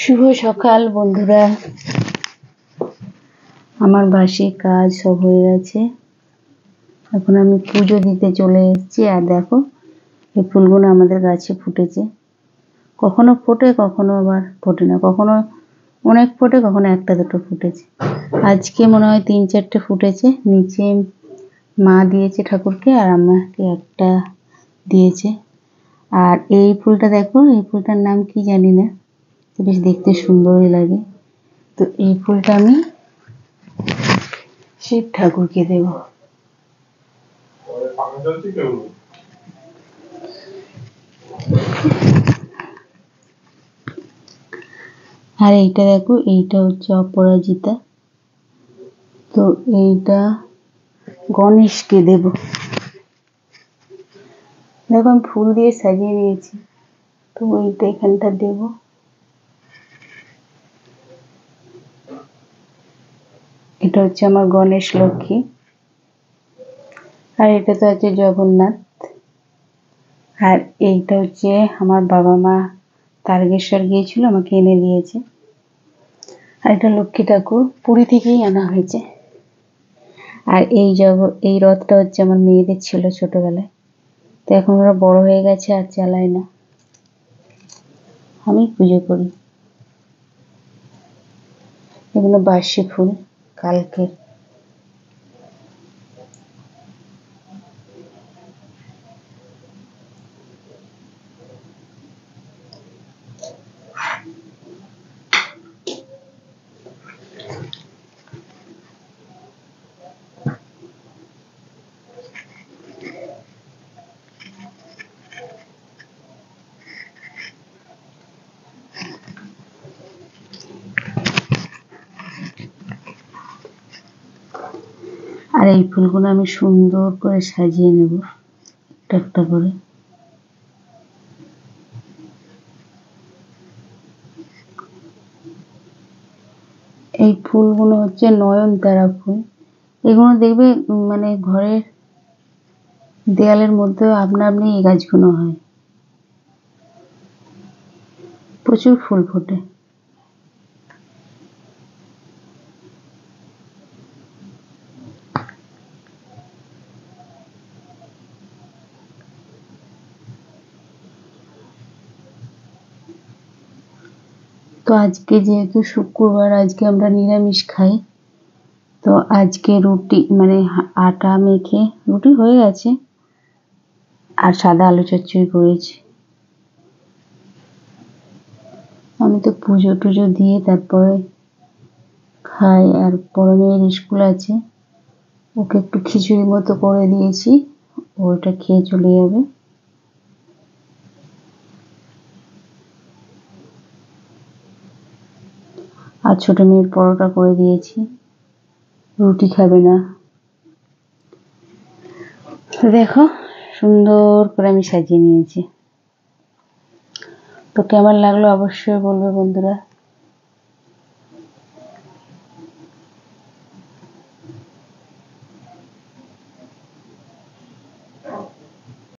শুভ সকাল বন্ধুরা। আমার বাসি কাজ সব হয়ে গেছে। এখন আমি পুজো দিতে চলে এসেছি। আর দেখো এই ফুলগুলো আমাদের গাছে ফুটেছে। কখনো ফোটে, কখনো আবার ফোটে না, কখনো অনেক ফোটে, কখনো একটা দুটো ফুটেছে। আজকে মনে হয় 3-4টে ফুটেছে। নিচে মা দিয়েছে ঠাকুরকে, আর আমাকে একটা দিয়েছে। আর এই ফুলটা দেখো, এই ফুলটার নাম কি জানি না, বেশ দেখতে সুন্দরই লাগে। তো এই ফুলটা আমি শিব ঠাকুরকে দেব। আর এইটা দেখো, এইটা হচ্ছে অপরাজিতা। তো এইটা গণেশকে দেব। দেখো আমি ফুল দিয়ে সাজিয়ে নিয়েছি। তো এইটা এখানটা দেব। এটা হচ্ছে আমার গণেশ লক্ষ্মী। আর এটা তো আছে জগন্নাথ। আর এইটা হচ্ছে আমার বাবা মা তারকেশ্বর গিয়েছিল, আমাকে এনে দিয়েছে। আর এটা লক্ষ্মী ঠাকুর, পুরী থেকেই আনা হয়েছে। আর এই রথটা হচ্ছে আমার মেয়েদের ছিল ছোটবেলায়। তো এখন ওরা বড় হয়ে গেছে, আর চালায় না, আমি পুজো করি। এগুলো বাসি ফুল, কালকে। আর এই ফুলগুলো আমি সুন্দর করে সাজিয়ে নেব একটা একটা করে। এই ফুলগুলো হচ্ছে নয়নতারা ফুল। এগুলো দেখবে মানে ঘরের দেয়ালের মধ্যে আপনা আপনি এই গাছগুলো হয়, প্রচুর ফুল ফোটে। তো আজকে যেহেতু শুক্রবার, আজকে আমরা নিরামিষ খাই। তো আজকে রুটি মানে আটা মেখে, রুটি হয়ে গেছে, আর সাদা আলু চচ্চড়ি করেছি। আমি তো পুজো টুজো দিয়ে তারপরে খাই। আর বড় মেয়ের স্কুল আছে, ওকে একটু খিচুড়ি মতো করে দিয়েছি, ওটা খেয়ে চলে যাবে। আর ছোট মেয়ের পরোটা করে দিয়েছি, রুটি খাবে না। দেখো সুন্দর করে আমি সাজিয়ে নিয়েছি। তো কেমন লাগলো অবশ্যই বলবে বন্ধুরা।